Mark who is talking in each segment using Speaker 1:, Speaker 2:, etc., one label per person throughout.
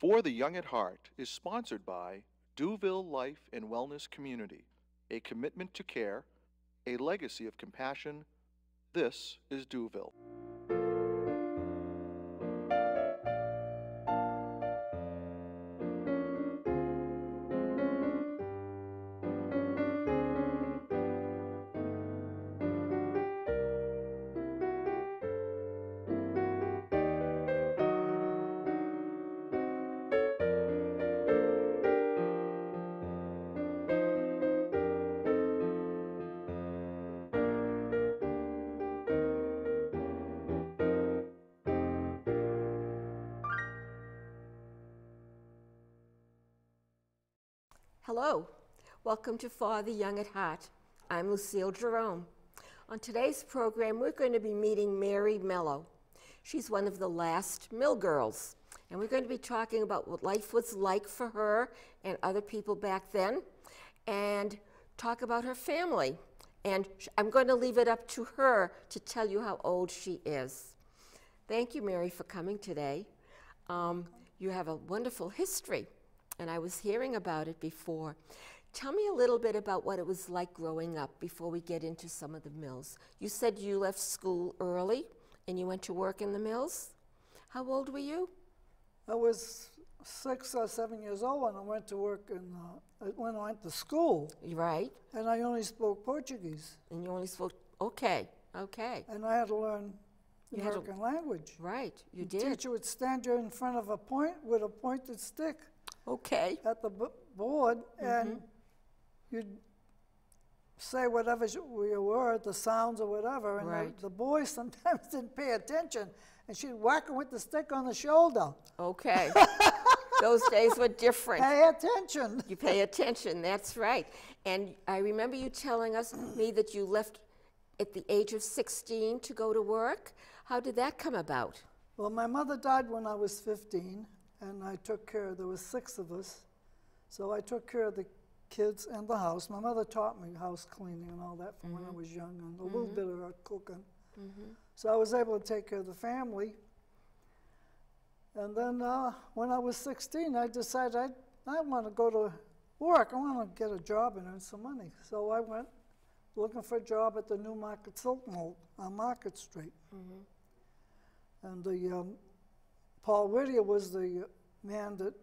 Speaker 1: For the Young at Heart is sponsored by Duville Life and Wellness Community, a commitment to care, a legacy of compassion. This is Duville.
Speaker 2: Hello, welcome to For the Young at Heart. I'm Lucille Jerome. On today's program, we're going to be meeting Mary Mello. She's one of the last mill girls, and we're going to be talking about what life was like for her and other people back then, and talk about her family. And I'm going to leave it up to her to tell you how old she is. Thank you, Mary, for coming today. You have a wonderful history, and I was hearing about it before. Tell me a little bit about what it was like growing up before we get into some of the mills. You said you left school early and you went to work in the mills. How old were you?
Speaker 3: I was 6 or 7 years old when I went to work when I went to school.
Speaker 2: Right.
Speaker 3: And I only spoke Portuguese.
Speaker 2: And you only spoke, okay.
Speaker 3: And I had to learn the American language.
Speaker 2: Right, you
Speaker 3: The
Speaker 2: did.
Speaker 3: teacher would stand you in front of a point with a pointed stick.
Speaker 2: Okay.
Speaker 3: At the board, and you'd say whatever you were, the sounds or whatever, and
Speaker 2: Right.
Speaker 3: the boys sometimes didn't pay attention, and she'd whack her with the stick on the shoulder.
Speaker 2: Okay. Those days were different.
Speaker 3: Pay attention.
Speaker 2: You pay attention, that's right. And I remember you telling me that you left at the age of 16 to go to work. How did that come about?
Speaker 3: Well, my mother died when I was 15, and I took care, there was 6 of us, so I took care of the kids and the house. My mother taught me house cleaning and all that from when I was young, and a little bit of cooking. So I was able to take care of the family. And then when I was 16, I decided I want to go to work. I want to get a job and earn some money. So I went looking for a job at the New Market Silk Mold on Market Street. And the Paul Whittier was the man that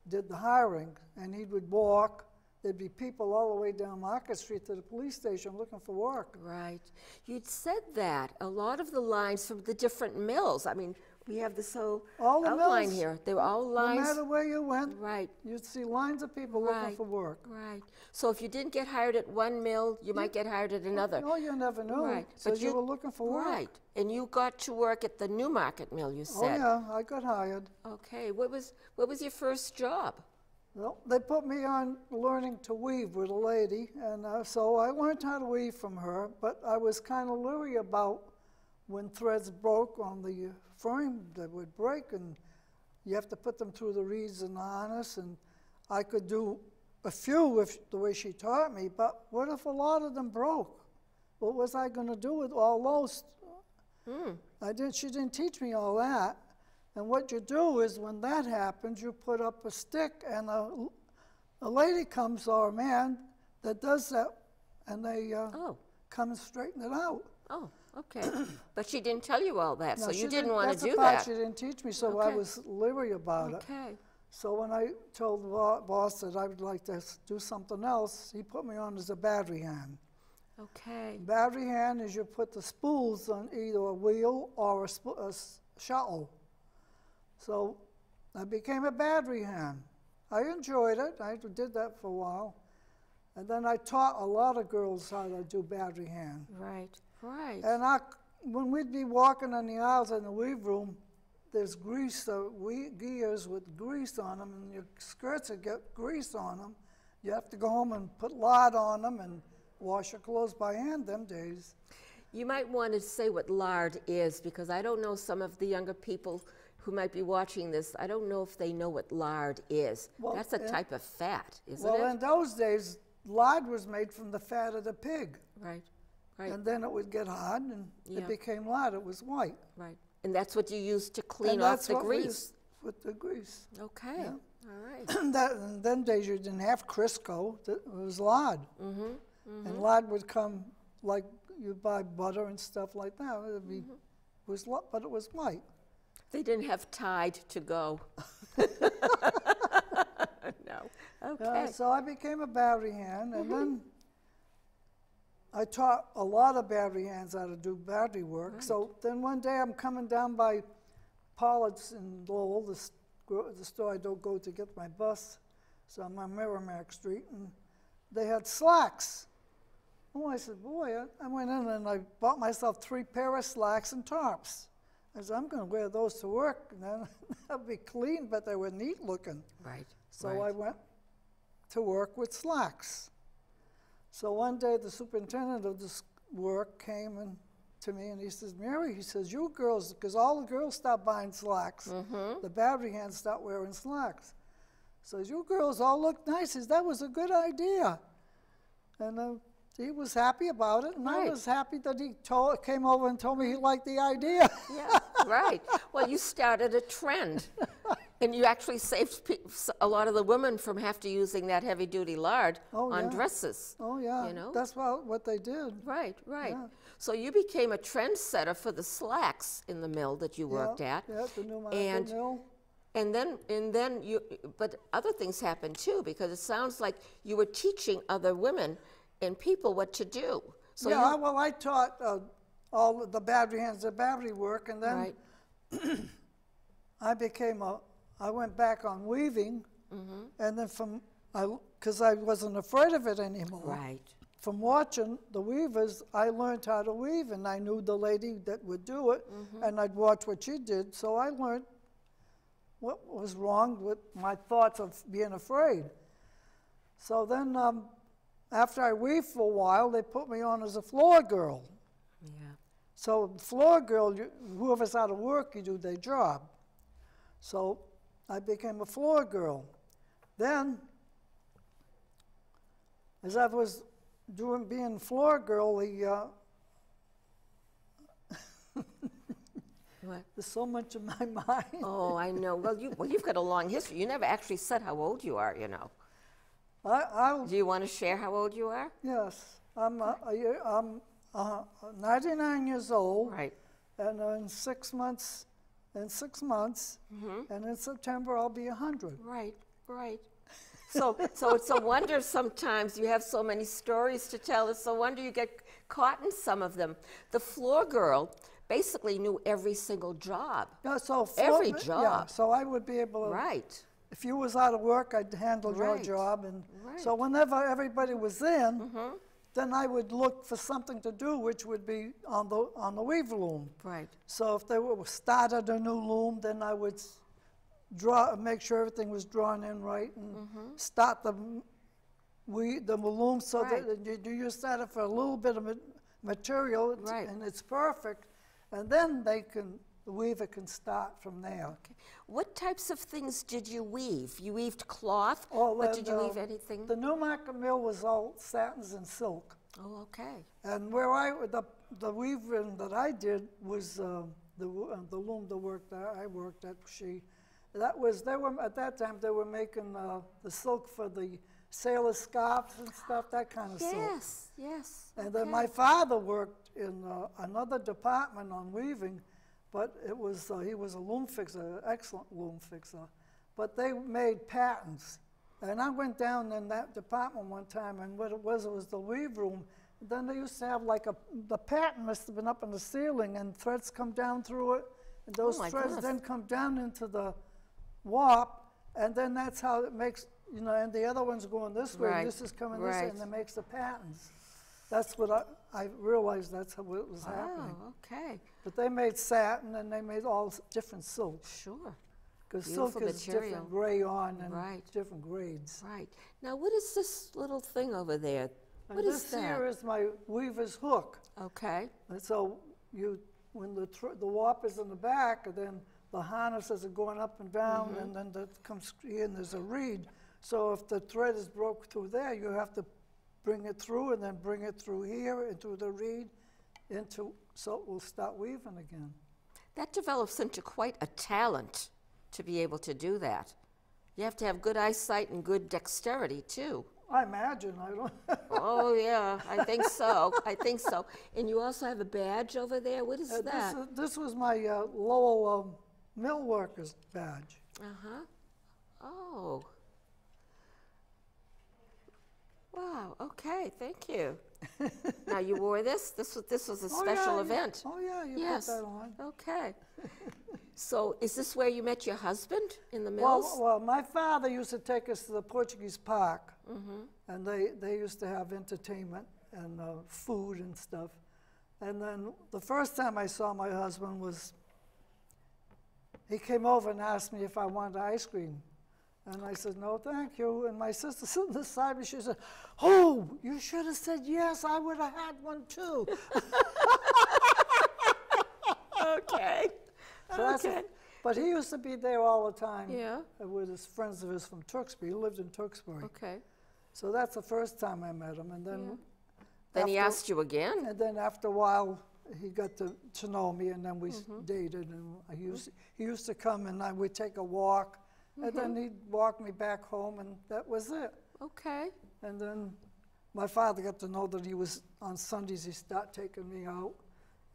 Speaker 3: did the hiring, and he would walk. There'd be people all the way down Market Street to the police station looking for work.
Speaker 2: Right. You'd said that. A lot of the lines from the different mills, I mean, we have this whole
Speaker 3: All the
Speaker 2: outline
Speaker 3: mills,
Speaker 2: here. They were all lines.
Speaker 3: No matter where you went,
Speaker 2: Right.
Speaker 3: you'd see lines of people looking for work.
Speaker 2: Right. So if you didn't get hired at one mill, you might get hired at another.
Speaker 3: No, you never knew.
Speaker 2: Right.
Speaker 3: So you were looking for work.
Speaker 2: Right. And you got to work at the New Market Mill, you
Speaker 3: Oh
Speaker 2: said.
Speaker 3: yeah, I got hired.
Speaker 2: Okay. What was your first job?
Speaker 3: Well, they put me on learning to weave with a lady, and so I learned how to weave from her, but I was kind of leery about when threads broke on the frame, they would break, and you have to put them through the reeds and the harness, and I could do a few if the way she taught me, but what if a lot of them broke? What was I going to do with all those? She didn't teach me all that. And what you do is when that happens, you put up a stick, and a lady comes, or a man, that does that, and they come and straighten it out.
Speaker 2: Oh, okay. But she didn't tell you all that,
Speaker 3: No,
Speaker 2: so
Speaker 3: she
Speaker 2: you didn't want to do
Speaker 3: That's the part
Speaker 2: that.
Speaker 3: she didn't teach me, so I was leery about it.
Speaker 2: Okay.
Speaker 3: So when I told the boss that I would like to do something else, he put me on as a battery hand.
Speaker 2: Okay.
Speaker 3: Battery hand is you put the spools on either a wheel or a shuttle. So I became a battery hand. I enjoyed it. I did that for a while. And then I taught a lot of girls how to do battery hand.
Speaker 2: Right, right.
Speaker 3: And when we'd be walking on the aisles in the weave room, there's grease, gears with grease on them, and your skirts would get grease on them. You have to go home and put lard on them and wash your clothes by hand them days.
Speaker 2: You might want to say what lard is, because I don't know some of the younger people who might be watching this, I don't know if they know what lard is.
Speaker 3: Well,
Speaker 2: that's a type of fat, isn't it?
Speaker 3: Well, in those days, lard was made from the fat of the pig.
Speaker 2: Right, right.
Speaker 3: And then it would get hard, and it became lard. It was white.
Speaker 2: Right. And that's what you used to clean off the grease.
Speaker 3: with the grease.
Speaker 2: Okay.
Speaker 3: Yeah.
Speaker 2: All right.
Speaker 3: And then days you didn't have Crisco, it was lard. And lard would come like you buy butter and stuff like that. It'd be, but it was light.
Speaker 2: They didn't have Tide to go. No. Okay.
Speaker 3: So I became a battery hand, and then I taught a lot of battery hands how to do battery work.
Speaker 2: Right.
Speaker 3: So then one day I'm coming down by Pollard's in Lowell, the store I don't go to get my bus. So I'm on Merrimack Street, and they had slacks. Oh, I said, boy, I went in and I bought myself 3 pair of slacks and tops. I said, I'm going to wear those to work, and then they'll be clean, but they were neat looking.
Speaker 2: Right.
Speaker 3: So
Speaker 2: right.
Speaker 3: I went to work with slacks. So one day the superintendent of this work came to me and he says, Mary, he says, you girls, because all the girls stopped buying slacks. The battery hands stopped wearing slacks. Says, you girls all look nice. He says, that was a good idea. And he was happy about it, and
Speaker 2: Right.
Speaker 3: I was happy that he came over and told me he liked the idea.
Speaker 2: Yeah, right. Well, you started a trend. And you actually saved a lot of the women from have to using that heavy-duty lard on
Speaker 3: yeah.
Speaker 2: dresses.
Speaker 3: Oh, yeah.
Speaker 2: You know?
Speaker 3: That's what they did.
Speaker 2: Right, right.
Speaker 3: Yeah.
Speaker 2: So you became a trendsetter for the slacks in the mill that you worked at.
Speaker 3: Yeah, the new market
Speaker 2: And-
Speaker 3: mill.
Speaker 2: And then you, but other things happened too, because it sounds like you were teaching other women and people what to do. So
Speaker 3: Yeah, well, I taught all the battery hands, the battery work, and then
Speaker 2: right,
Speaker 3: I went back on weaving, and then because I wasn't afraid of it anymore.
Speaker 2: right,
Speaker 3: From watching the weavers, I learned how to weave, and I knew the lady that would do it, and I'd watch what she did, so I learned what was wrong with my thoughts of being afraid. So then, after I weaved for a while, they put me on as a floor girl.
Speaker 2: yeah,
Speaker 3: So floor girl, whoever's out of work, you do their job. So I became a floor girl. Then, as I was being floor girl,
Speaker 2: what?
Speaker 3: there's so much in my mind.
Speaker 2: Oh, I know. Well, you've got a long history. You never actually said how old you are, you know. Do you want to share how old you are?
Speaker 3: Yes, I'm 99 years old,
Speaker 2: Right.
Speaker 3: and in 6 months, and in September I'll be 100.
Speaker 2: Right, right. So it's a wonder sometimes you have so many stories to tell. It's a wonder you get caught in some of them. The floor girl basically knew every single job.
Speaker 3: Yeah, so
Speaker 2: Every
Speaker 3: Yeah,
Speaker 2: job.
Speaker 3: so I would be able to.
Speaker 2: Right.
Speaker 3: If you was out of work, I'd handle your
Speaker 2: Right.
Speaker 3: job, and
Speaker 2: Right.
Speaker 3: so whenever everybody was in, then I would look for something to do, which would be on the weave loom.
Speaker 2: Right.
Speaker 3: So if they started a new loom, then I would make sure everything was drawn in right, and start the loom so
Speaker 2: Right.
Speaker 3: that you start it for a little bit of material,
Speaker 2: Right.
Speaker 3: and it's perfect, and then the weaver can start from there.
Speaker 2: Okay. What types of things did you weave? You weaved cloth,
Speaker 3: Oh,
Speaker 2: but did you
Speaker 3: and,
Speaker 2: weave anything?
Speaker 3: The Newmarket mill was all satins and silk.
Speaker 2: Oh, okay.
Speaker 3: And where the weaving that I did was the loom, the work that I worked at. At that time they were making the silk for the sailor scarves and stuff, that kind of silk.
Speaker 2: Yes, yes.
Speaker 3: And
Speaker 2: okay.
Speaker 3: then my father worked in another department on weaving, but he was a loom fixer, excellent loom fixer. But they made patterns. And I went down in that department one time, and what it was the weave room. Then they used to have the pattern must have been up in the ceiling, and threads come down through it, and those
Speaker 2: my
Speaker 3: threads
Speaker 2: goodness.
Speaker 3: then come down into the warp, and then that's how it makes, and the other one's going this way,
Speaker 2: Right,
Speaker 3: and this is coming this way,
Speaker 2: right.
Speaker 3: and it makes the patterns. That's what I realized that's how it was happening.
Speaker 2: Oh, okay.
Speaker 3: But they made satin, and they made all different silks.
Speaker 2: Sure.
Speaker 3: Because silk
Speaker 2: Beautiful
Speaker 3: is
Speaker 2: material.
Speaker 3: different rayon and
Speaker 2: Right.
Speaker 3: different grades.
Speaker 2: Right. Now, what is this little thing over there?
Speaker 3: And
Speaker 2: What is
Speaker 3: this
Speaker 2: that?
Speaker 3: here is my weaver's hook.
Speaker 2: Okay.
Speaker 3: And so when the warp is in the back, and then the harnesses are going up and down, and then that comes here, and there's a reed. So if the thread is broke through there, you have to bring it through, and then bring it through here into the reed, so it will start weaving again.
Speaker 2: That develops into quite a talent. to be able to do that. You have to have good eyesight and good dexterity, too.
Speaker 3: I imagine, I don't.
Speaker 2: Oh, yeah, I think so. I think so. And you also have a badge over there. What is that?
Speaker 3: This was my Lowell mill workers badge.
Speaker 2: Uh-huh. Oh. Wow, okay, thank you. Now, you wore this? This was a special event.
Speaker 3: Oh, yeah, you
Speaker 2: Yes.
Speaker 3: put that on.
Speaker 2: Okay. So is this where you met your husband, in the mills?
Speaker 3: Well, my father used to take us to the Portuguese Park, and they used to have entertainment and food and stuff. And then the first time I saw my husband was, he came over and asked me if I wanted ice cream. And I said, no, thank you. And my sister stood beside me, she said, oh, you should have said yes, I would have had one too.
Speaker 2: Okay.
Speaker 3: So
Speaker 2: Okay.
Speaker 3: but he used to be there all the time.
Speaker 2: Yeah.
Speaker 3: With his friends of his from Tewksbury. He lived in Tewksbury.
Speaker 2: Okay.
Speaker 3: So that's the first time I met him. And then,
Speaker 2: Then he asked you again?
Speaker 3: and then after a while, he got to know me, and then we dated. And he used to come, and I would take a walk, and then he'd walk me back home, and that was it.
Speaker 2: Okay.
Speaker 3: And then my father got to know that he was on Sundays. He started taking me out.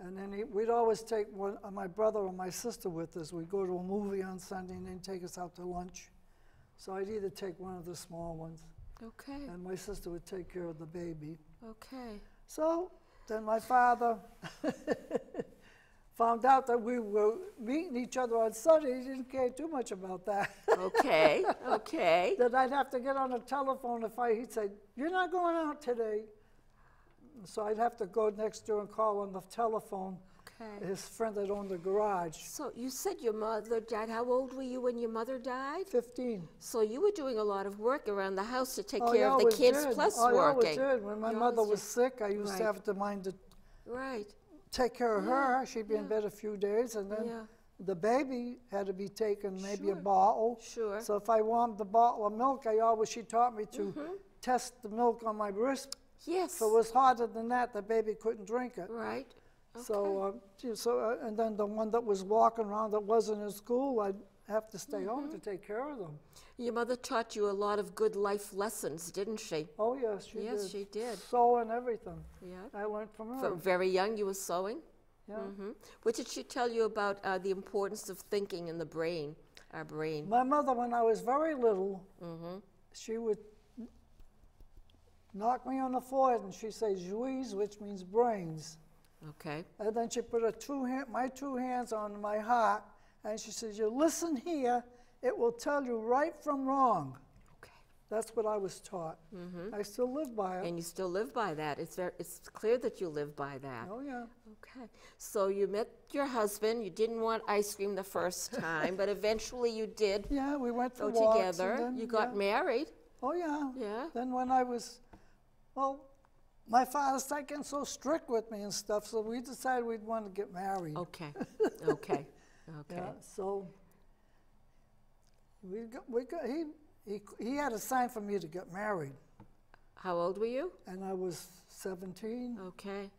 Speaker 3: And then we'd always take my brother or my sister with us. We'd go to a movie on Sunday and then take us out to lunch. So I'd either take one of the small ones,
Speaker 2: Okay.
Speaker 3: and my sister would take care of the baby.
Speaker 2: Okay.
Speaker 3: So then my father found out that we were meeting each other on Sunday. He didn't care too much about that.
Speaker 2: Okay. Okay.
Speaker 3: That I'd have to get on the telephone he'd say, you're not going out today. So I'd have to go next door and call on the telephone
Speaker 2: Okay.
Speaker 3: his friend that owned the garage.
Speaker 2: So you said your mother died. How old were you when your mother died?
Speaker 3: 15.
Speaker 2: So you were doing a lot of work around the house to take
Speaker 3: Oh,
Speaker 2: care
Speaker 3: you
Speaker 2: of the
Speaker 3: always
Speaker 2: kids
Speaker 3: did.
Speaker 2: plus
Speaker 3: Oh, you always
Speaker 2: working.
Speaker 3: did. When my
Speaker 2: You
Speaker 3: mother
Speaker 2: always
Speaker 3: was
Speaker 2: did.
Speaker 3: sick, I used to
Speaker 2: Right.
Speaker 3: have to mind to
Speaker 2: Right.
Speaker 3: take care of her. She'd be in
Speaker 2: Yeah.
Speaker 3: bed a few days, and then
Speaker 2: Yeah.
Speaker 3: the baby had to be taken, maybe a
Speaker 2: Sure.
Speaker 3: bottle.
Speaker 2: Sure.
Speaker 3: So if I wanted the bottle of milk, she taught me to test the milk on my wrist.
Speaker 2: Yes.
Speaker 3: If it was harder than that, the baby couldn't drink it.
Speaker 2: Right. Okay.
Speaker 3: So, and then the one that was walking around that wasn't in school, I'd have to stay home to take care of them.
Speaker 2: Your mother taught you a lot of good life lessons, didn't she?
Speaker 3: Oh, yes, she did.
Speaker 2: Yes, she did.
Speaker 3: Sewing, everything.
Speaker 2: Yeah.
Speaker 3: I learned from her.
Speaker 2: From very young, you were sewing?
Speaker 3: Yeah.
Speaker 2: What did she tell you about the importance of thinking in the brain, our brain?
Speaker 3: My mother, when I was very little, she would knock me on the forehead and she'd say, "Juiz," which means brains.
Speaker 2: Okay.
Speaker 3: And then she put my two hands on my heart, and she says, "You listen here, it will tell you right from wrong."
Speaker 2: Okay.
Speaker 3: That's what I was taught. I still live by it.
Speaker 2: And you still live by that. It's clear that you live by that.
Speaker 3: Oh, yeah.
Speaker 2: Okay. So you met your husband. You didn't want ice cream the first time, but eventually you did
Speaker 3: Yeah, we went for
Speaker 2: go
Speaker 3: walks.
Speaker 2: together.
Speaker 3: And then,
Speaker 2: You got married.
Speaker 3: Oh, yeah.
Speaker 2: Yeah.
Speaker 3: Then when I was, my father started getting so strict with me and stuff, so we decided we'd want to get married.
Speaker 2: Okay. Okay. Okay.
Speaker 3: Yeah, so he had a sign for me to get married,
Speaker 2: How old were you?
Speaker 3: and I was 17.
Speaker 2: Okay.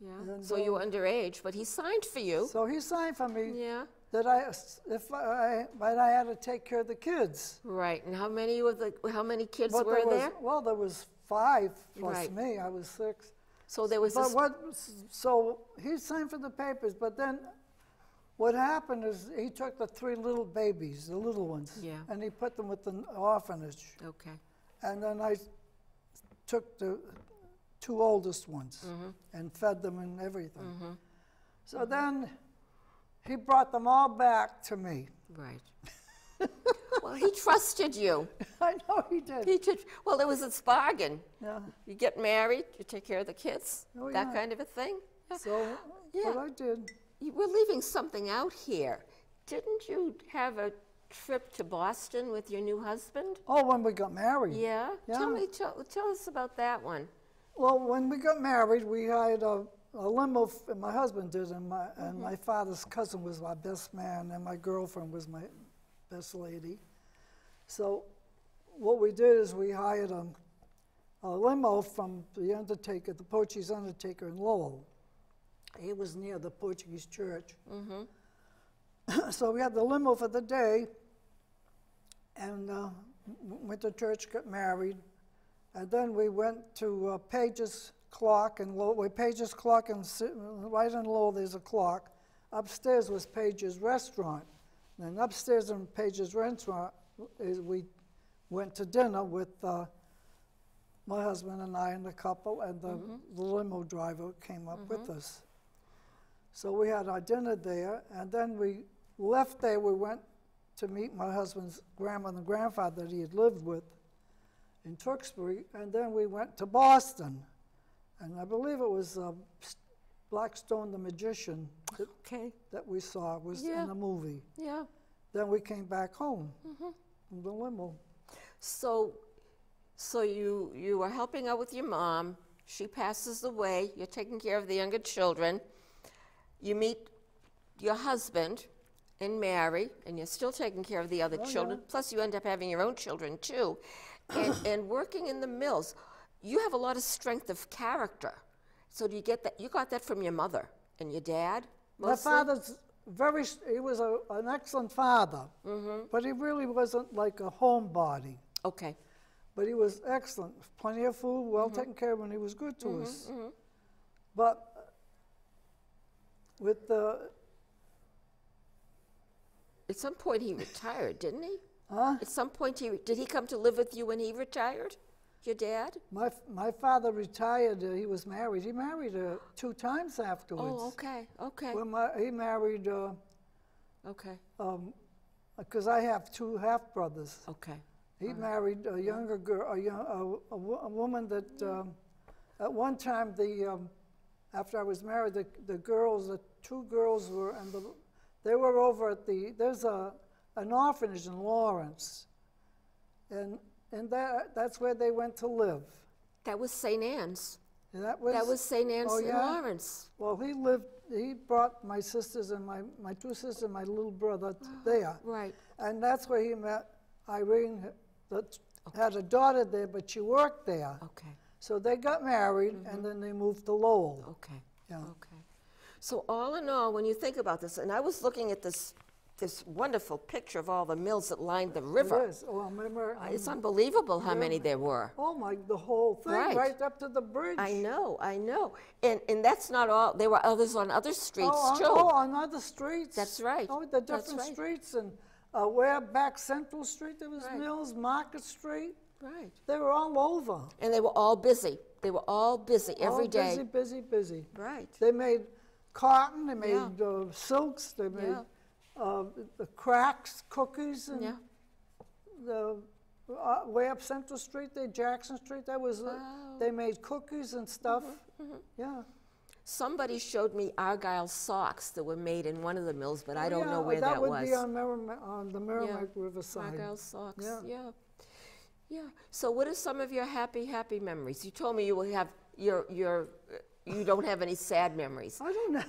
Speaker 2: Yeah.
Speaker 3: And,
Speaker 2: So you were underage, but he signed for you.
Speaker 3: So he signed for me
Speaker 2: Yeah.
Speaker 3: that but I had to take care of the kids.
Speaker 2: Right. And how many kids
Speaker 3: But
Speaker 2: were there?
Speaker 3: There was 5 plus
Speaker 2: Right.
Speaker 3: me. I was 6.
Speaker 2: So there was this.
Speaker 3: So he signed for the papers, but then what happened is he took the 3 little babies, the little ones,
Speaker 2: Yeah.
Speaker 3: and he put them with the orphanage.
Speaker 2: Okay.
Speaker 3: And then I took the 2 oldest ones and fed them and everything. So then he brought them all back to me.
Speaker 2: Right. Well, he trusted you.
Speaker 3: I know he did.
Speaker 2: He did. Well, it was its bargain.
Speaker 3: Yeah.
Speaker 2: You get married, you take care of the kids,
Speaker 3: Oh,
Speaker 2: that
Speaker 3: yeah.
Speaker 2: kind of a thing. Yeah.
Speaker 3: So,
Speaker 2: Yeah.
Speaker 3: but I did.
Speaker 2: We're leaving something out here. Didn't you have a trip to Boston with your new husband?
Speaker 3: Oh, when we got married.
Speaker 2: Yeah.
Speaker 3: Yeah.
Speaker 2: Tell us about that one.
Speaker 3: Well, when we got married, we hired a limo, and my husband did, and my father's cousin was my best man, and my girlfriend was my best lady. So what we did is we hired a limo from the undertaker, the Portuguese undertaker in Lowell. He was near the Portuguese church. So we had the limo for the day, and went to church, got married, and then we went to Page's Clock and Lowell. Page's Clock, and right in Lowell there's a clock. Upstairs was Page's Restaurant. And upstairs in Page's Restaurant, we went to dinner with my husband and I and the couple, and the limo driver came up with us. So we had our dinner there, and then we left there. We went to meet my husband's grandmother and grandfather that he had lived with in Tewksbury, and then we went to Boston. And I believe it was Blackstone the Magician that we saw was in the movie.
Speaker 2: Yeah.
Speaker 3: Then we came back home in the limo.
Speaker 2: So you were helping out with your mom. She passes away. You're taking care of the younger children. You meet your husband and marry, and you're still taking care of the other children.
Speaker 3: Yeah.
Speaker 2: Plus, you end up having your own children too, and working in the mills. You have a lot of strength of character. So do you get that? You got that from your mother and your dad, mostly?
Speaker 3: My father's he was an excellent father, but he really wasn't like a homebody.
Speaker 2: Okay.
Speaker 3: But he was excellent. Plenty of food, well taken care of, and he was good to us. But with
Speaker 2: at some point he retired, didn't he?
Speaker 3: Huh?
Speaker 2: At some point did he come to live with you when he retired? Your dad?
Speaker 3: My father retired. He was married. He married 2 times afterwards.
Speaker 2: Oh, okay, okay.
Speaker 3: When he married,
Speaker 2: Okay,
Speaker 3: because I have 2 half-brothers.
Speaker 2: okay.
Speaker 3: He married a younger girl, a woman that at one time, after I was married, the 2 girls were, and they were over at there's an orphanage in Lawrence, and that's where they went to live.
Speaker 2: That was St. Anne's.
Speaker 3: That
Speaker 2: was St. Anne's in
Speaker 3: yeah?
Speaker 2: Lawrence.
Speaker 3: Well, he brought my sisters and my 2 sisters and my little brother there.
Speaker 2: Right.
Speaker 3: And that's where he met Irene, that had a daughter there, but she worked there.
Speaker 2: Okay,
Speaker 3: So they got married, and then they moved to Lowell.
Speaker 2: okay,
Speaker 3: Yeah.
Speaker 2: okay. So all in all, when you think about this, and I was looking at this wonderful picture of all the mills that lined the river.
Speaker 3: It is. Oh, I remember.
Speaker 2: It's unbelievable how many there were.
Speaker 3: Oh my, the whole thing,
Speaker 2: Right.
Speaker 3: right up to the bridge.
Speaker 2: I know. And that's not all. There were others on other streets too.
Speaker 3: On other streets.
Speaker 2: That's right.
Speaker 3: Oh, the
Speaker 2: That's
Speaker 3: different
Speaker 2: right.
Speaker 3: streets, and where back Central Street there was
Speaker 2: Right.
Speaker 3: mills, Market Street.
Speaker 2: Right.
Speaker 3: They were all over.
Speaker 2: And they were all busy. They were all busy every day.
Speaker 3: Busy, busy, busy.
Speaker 2: Right.
Speaker 3: They made cotton. They made silks. They made the cracks, cookies, and
Speaker 2: Yeah.
Speaker 3: the way up Central Street, Jackson Street. That was they made cookies and stuff. Yeah.
Speaker 2: Somebody showed me Argyle socks that were made in one of the mills, but I don't know where that
Speaker 3: would
Speaker 2: was.
Speaker 3: be on the Merrimack Riverside.
Speaker 2: Argyle socks.
Speaker 3: Yeah.
Speaker 2: Yeah. Yeah. So what are some of your happy memories? You told me you will have you don't have any sad memories.
Speaker 3: I don't know.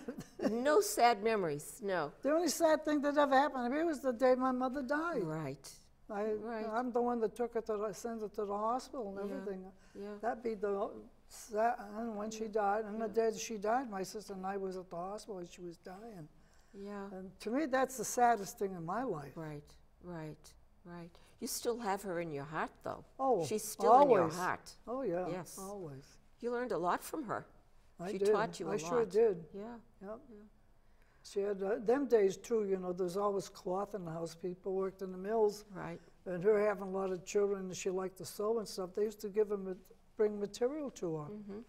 Speaker 2: No sad memories. No.
Speaker 3: The only sad thing that ever happened to me was the day my mother died.
Speaker 2: Right.
Speaker 3: I'm the one that took her sent her to the hospital and everything.
Speaker 2: Yeah.
Speaker 3: That'd be and when she died, and the day that she died, my sister and I was at the hospital and she was dying.
Speaker 2: Yeah.
Speaker 3: And to me, that's the saddest thing in my life.
Speaker 2: Right. Right. You still have her in your heart, though.
Speaker 3: Oh,
Speaker 2: she's still
Speaker 3: always.
Speaker 2: in your heart.
Speaker 3: Oh yeah.
Speaker 2: Yes.
Speaker 3: Always.
Speaker 2: You learned a lot from her.
Speaker 3: I
Speaker 2: She
Speaker 3: did.
Speaker 2: taught you a lot.
Speaker 3: I sure did.
Speaker 2: Yeah.
Speaker 3: Yep. She had them days too. You know, there's always cloth in the house. People worked in the mills.
Speaker 2: Right.
Speaker 3: And her having a lot of children, and she liked to sew and stuff. They used to bring material to her. And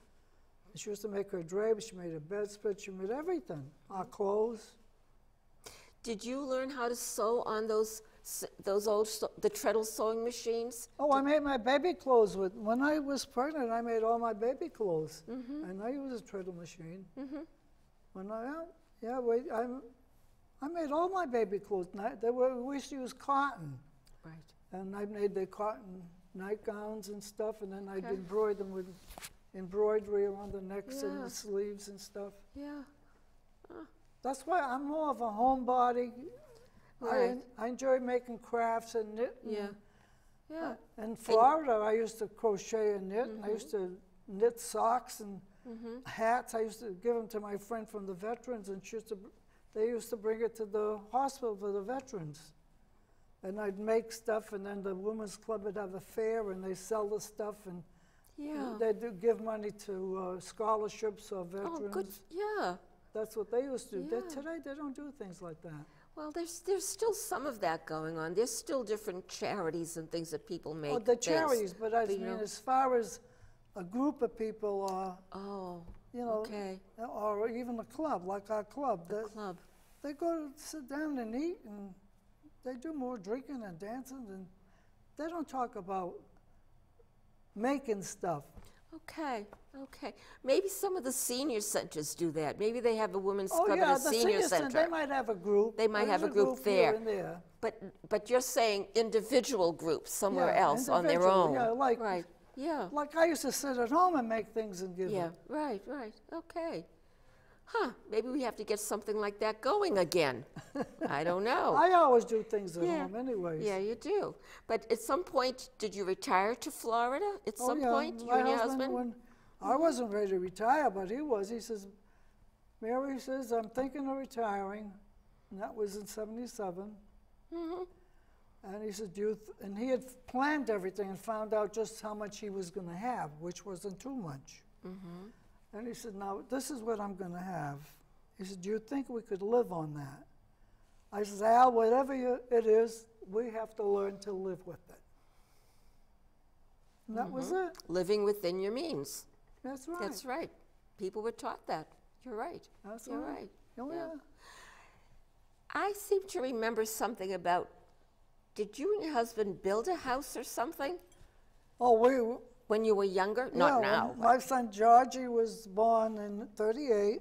Speaker 3: she used to make her drapes. She made her bedspread. She made everything. Our clothes.
Speaker 2: Did you learn how to sew on those old the treadle sewing machines?
Speaker 3: Oh, I made my baby clothes when I was pregnant. I made all my baby clothes, and I used a treadle machine. When I made all my baby clothes. We used to use cotton.
Speaker 2: Right.
Speaker 3: And I made the cotton nightgowns and stuff, and then I'd embroider them with embroidery around the necks and the sleeves and stuff.
Speaker 2: Yeah.
Speaker 3: That's why I'm more of a homebody.
Speaker 2: Right.
Speaker 3: I enjoy making crafts and knit.
Speaker 2: Yeah. Yeah.
Speaker 3: In Florida, I used to crochet and knit, and I used to knit socks and hats. I used to give them to my friend from the veterans, and she used to they used to bring it to the hospital for the veterans. And I'd make stuff, and then the women's club would have a fair, and they sell the stuff, and
Speaker 2: Yeah.
Speaker 3: they do give money to scholarships or veterans.
Speaker 2: Oh, good. Yeah.
Speaker 3: That's what they used to do.
Speaker 2: Yeah.
Speaker 3: Today, they don't do things like that.
Speaker 2: Well, there's still some of that going on. There's still different charities and things that people make.
Speaker 3: Oh, the
Speaker 2: things.
Speaker 3: charities, but I
Speaker 2: But, you
Speaker 3: mean,
Speaker 2: know-
Speaker 3: as far as a group of people,
Speaker 2: Oh,
Speaker 3: you know,
Speaker 2: okay.
Speaker 3: or even a club, like our club,
Speaker 2: Club.
Speaker 3: they go to sit down and eat, and they do more drinking and dancing, and they don't talk about making stuff.
Speaker 2: Okay, okay. Maybe some of the senior centers do that. Maybe they have a women's
Speaker 3: Oh
Speaker 2: club
Speaker 3: yeah,
Speaker 2: at a
Speaker 3: the
Speaker 2: senior
Speaker 3: center,
Speaker 2: center.
Speaker 3: they might have a group.
Speaker 2: They might
Speaker 3: There's
Speaker 2: have a group there.
Speaker 3: here and there.
Speaker 2: But you're saying individual groups somewhere
Speaker 3: Yeah,
Speaker 2: else on their
Speaker 3: individual,
Speaker 2: own.
Speaker 3: yeah, like-
Speaker 2: right. Yeah.
Speaker 3: Like I used to sit at home and make things and give
Speaker 2: Yeah.
Speaker 3: them.
Speaker 2: Right. Right. Okay. Huh. Maybe we have to get something like that going again. I don't know.
Speaker 3: I always do things at
Speaker 2: Yeah.
Speaker 3: home anyways.
Speaker 2: Yeah, you do. But at some point, did you retire to Florida? At
Speaker 3: Oh,
Speaker 2: some
Speaker 3: yeah,
Speaker 2: point, you
Speaker 3: my
Speaker 2: and your husband?
Speaker 3: when I wasn't ready to retire, but he was. He says, Mary says, I'm thinking of retiring. And that was in 77.
Speaker 2: Mm-hmm.
Speaker 3: And he said, and he had planned everything and found out just how much he was going to have, which wasn't too much.
Speaker 2: Mm-hmm.
Speaker 3: And he said, now, this is what I'm going to have. He said, do you think we could live on that? I said, Al, whatever it is, we have to learn to live with it. And that was it.
Speaker 2: Living within your means.
Speaker 3: That's right.
Speaker 2: That's right. People were taught that. You're right.
Speaker 3: That's
Speaker 2: You're
Speaker 3: right.
Speaker 2: right.
Speaker 3: Oh,
Speaker 2: Yeah.
Speaker 3: yeah.
Speaker 2: I seem to remember something about, did you and your husband build a house or something
Speaker 3: Oh,
Speaker 2: when you were younger? Not
Speaker 3: yeah,
Speaker 2: now.
Speaker 3: when my son Georgie was born in 38.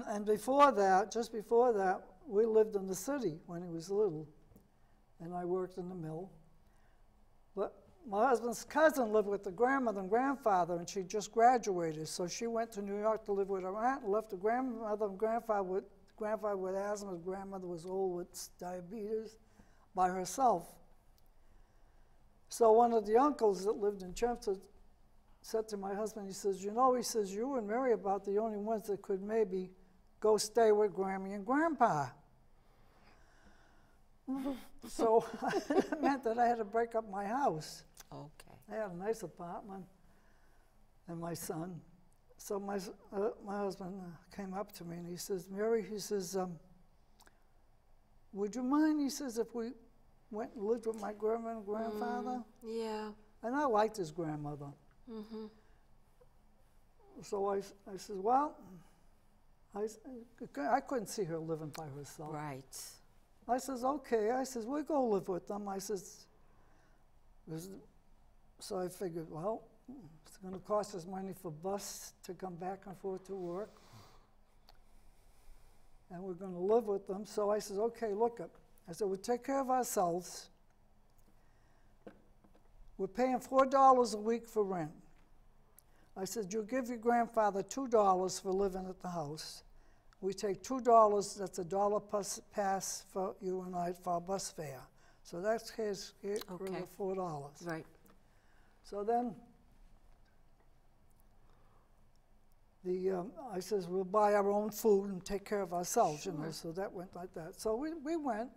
Speaker 3: And before that, just before that, we lived in the city when he was little. And I worked in the mill. But my husband's cousin lived with the grandmother and grandfather, and she just graduated. So she went to New York to live with her aunt and left the grandmother and grandfather with asthma, his grandmother was old with diabetes, by herself. So one of the uncles that lived in Chelmsford said to my husband, he says, you know, he says, you and Mary are about the only ones that could maybe go stay with Grammy and Grandpa. So it meant that I had to break up my house.
Speaker 2: Okay.
Speaker 3: I had a nice apartment and my son. So my husband came up to me and he says, Mary, he says, would you mind, he says, if we went and lived with my grandma and grandfather?
Speaker 2: Yeah.
Speaker 3: And I liked his grandmother.
Speaker 2: Mm-hmm.
Speaker 3: So I said, well, I couldn't see her living by herself.
Speaker 2: Right.
Speaker 3: I says, okay. I says, we'll go live with them. I says, so I figured, well, it's going to cost us money for bus to come back and forth to work. And we're going to live with them. So I says, okay, look up. I said, we'll take care of ourselves. We're paying $4 a week for rent. I said, you give your grandfather $2 for living at the house. We take $2, that's $1 plus pass for you and I for our bus fare. So that's his
Speaker 2: Okay.
Speaker 3: $4.
Speaker 2: Right.
Speaker 3: So then I says, we'll buy our own food and take care of ourselves, you know, so that went like that. So we went.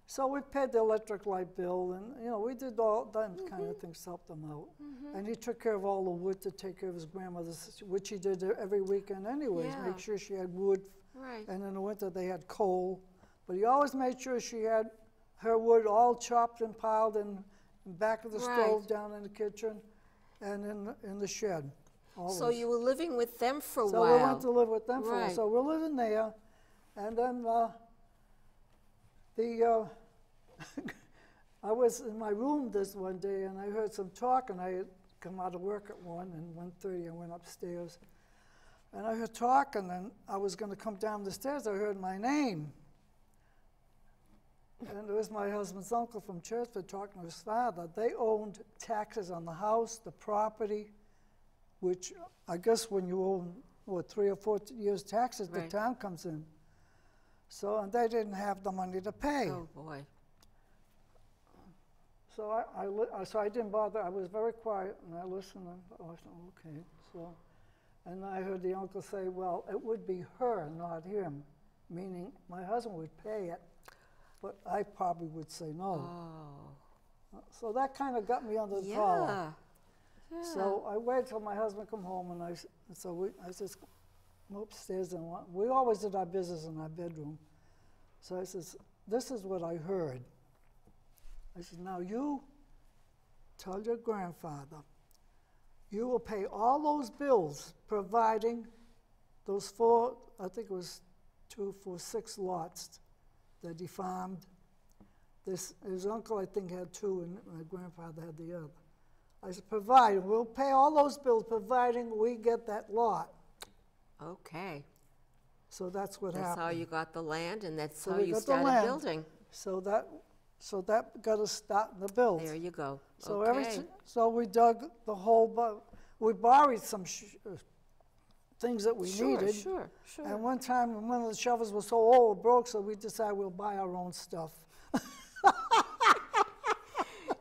Speaker 3: So we paid the electric light bill, and, you know, we did all that kind of things to help them out. And he took care of all the wood to take care of his grandmother's, which he did every weekend anyways,
Speaker 2: Yeah.
Speaker 3: make sure she had wood.
Speaker 2: Right.
Speaker 3: And in the winter, they had coal. But he always made sure she had her wood all chopped and piled in the back of the
Speaker 2: Right.
Speaker 3: stove, down in the kitchen, and in the shed. Always.
Speaker 2: So you were living with them for a
Speaker 3: So
Speaker 2: while.
Speaker 3: we went to live with them for a while.
Speaker 2: Right.
Speaker 3: So we're living there, and then I was in my room this one day, and I heard some talk, and I had come out of work at 1, and 1:30 I went upstairs. And I heard talk, and then I was going to come down the stairs. I heard my name. And it was my husband's uncle from Churchford talking to his father. They owned taxes on the house, the property, which I guess when you own, 3 or 4 years taxes,
Speaker 2: Right.
Speaker 3: the town comes in. So, and they didn't have the money to pay.
Speaker 2: Oh, boy.
Speaker 3: So so I didn't bother. I was very quiet, and I listened, and I said, okay. So, and I heard the uncle say, well, it would be her, not him. meaning my husband would pay it, but I probably would say no.
Speaker 2: Oh.
Speaker 3: So that kind of got me under the
Speaker 2: Yeah.
Speaker 3: collar.
Speaker 2: Yeah.
Speaker 3: So I waited till my husband come home, and I just go upstairs, and we always did our business in our bedroom. So I says, this is what I heard. I said, now you tell your grandfather, you will pay all those bills, providing those 4, I think it was 2 for 6 lots that he farmed. His uncle, I think, had 2, and my grandfather had the other. I said, we'll pay all those bills, providing we get that lot.
Speaker 2: Okay.
Speaker 3: So that's what happened.
Speaker 2: That's how you got the land, and that's
Speaker 3: So
Speaker 2: how
Speaker 3: we
Speaker 2: you
Speaker 3: got the
Speaker 2: started
Speaker 3: land.
Speaker 2: building.
Speaker 3: So that got us starting the build.
Speaker 2: There you go.
Speaker 3: So
Speaker 2: okay.
Speaker 3: so we dug the whole, we borrowed some things that we needed.
Speaker 2: Sure.
Speaker 3: And one time, one of the shovels was so old, broke, so we decided we'll buy our own stuff.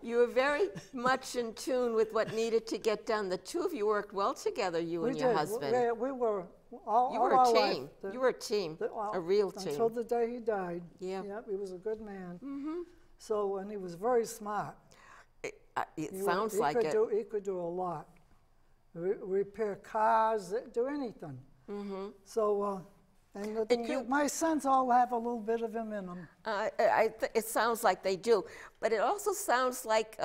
Speaker 2: You were very much in tune with what needed to get done. The two of you worked well together, you and your husband.
Speaker 3: We were all
Speaker 2: You were
Speaker 3: our
Speaker 2: a
Speaker 3: life,
Speaker 2: team. You were a team, a real team.
Speaker 3: Until the day he died.
Speaker 2: Yeah.
Speaker 3: Yep, he was a good man. So, and he was very smart.
Speaker 2: It sounds like it.
Speaker 3: He could do a lot. Repair cars, do anything. So, my sons all have a little bit of him in them.
Speaker 2: It sounds like they do. But it also sounds like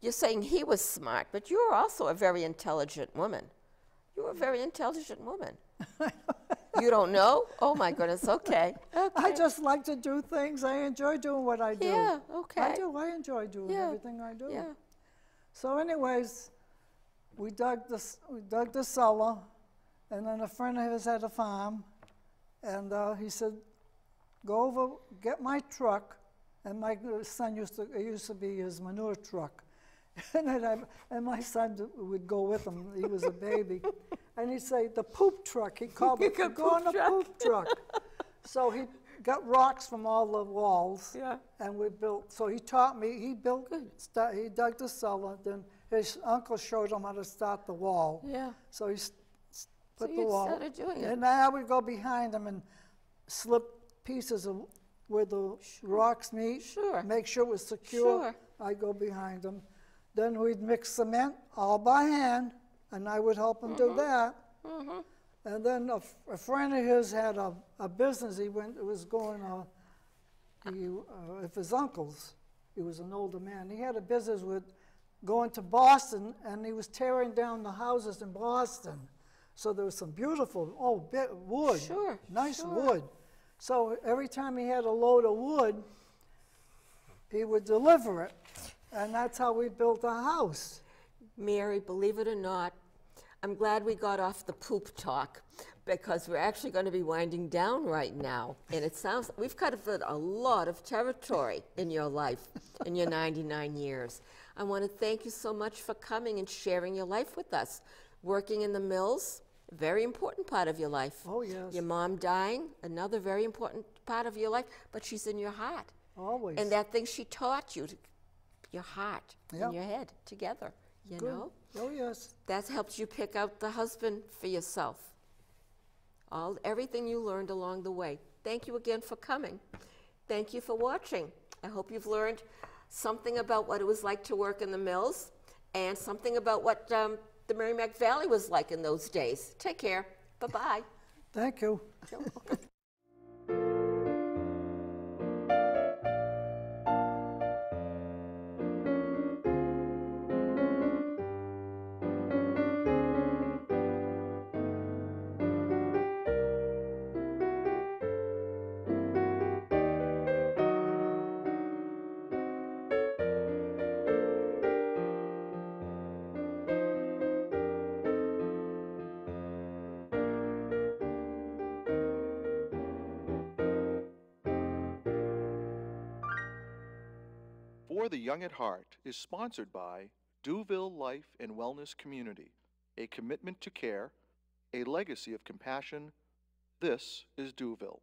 Speaker 2: you're saying he was smart, but you were also a very intelligent woman. You were a very intelligent woman. You don't know? Oh, my goodness. Okay.
Speaker 3: I just like to do things. I enjoy doing what I do.
Speaker 2: Yeah, okay.
Speaker 3: I do. I enjoy doing everything I do.
Speaker 2: Yeah.
Speaker 3: So anyways, we dug the cellar, and then a friend of his had a farm, and he said, go over, get my truck, and my son used to be his manure truck. And my son would go with him. He was a baby. And he'd say, the poop truck. He called it, go on the poop truck. So he got rocks from all the walls.
Speaker 2: Yeah.
Speaker 3: And we built. So he taught me. He dug the cellar. Then his uncle showed him how to start the wall.
Speaker 2: Yeah.
Speaker 3: So he put the wall.
Speaker 2: Started doing it.
Speaker 3: And I would go behind him and slip pieces of where the rocks meet.
Speaker 2: Sure.
Speaker 3: Make sure it was secure.
Speaker 2: Sure.
Speaker 3: I'd go behind him. Then we'd mix cement all by hand, and I would help him do that. And then a friend of his had a business. It was going with his uncles. He was an older man. He had a business with going to Boston, and he was tearing down the houses in Boston. So there was some beautiful, wood.
Speaker 2: Sure.
Speaker 3: Nice wood. So every time he had a load of wood, he would deliver it. And that's how we built our house.
Speaker 2: Mary, believe it or not, I'm glad we got off the poop talk, because we're actually going to be winding down right now. And it sounds, we've covered a lot of territory in your life, in your 99 years. I want to thank you so much for coming and sharing your life with us. Working in the mills, a very important part of your life.
Speaker 3: Oh, yes.
Speaker 2: Your mom dying, another very important part of your life, but she's in your heart.
Speaker 3: Always.
Speaker 2: And that thing she taught you, your heart
Speaker 3: Yep.
Speaker 2: and your head together, you know?
Speaker 3: Oh, yes.
Speaker 2: That's helped you pick out the husband for yourself. Everything you learned along the way. Thank you again for coming. Thank you for watching. I hope you've learned something about what it was like to work in the mills and something about what the Merrimack Valley was like in those days. Take care. Bye-bye.
Speaker 3: Thank you.
Speaker 2: You're welcome.
Speaker 1: For the Young at Heart is sponsored by Duville Life and Wellness Community, a commitment to care, a legacy of compassion. This is Duville.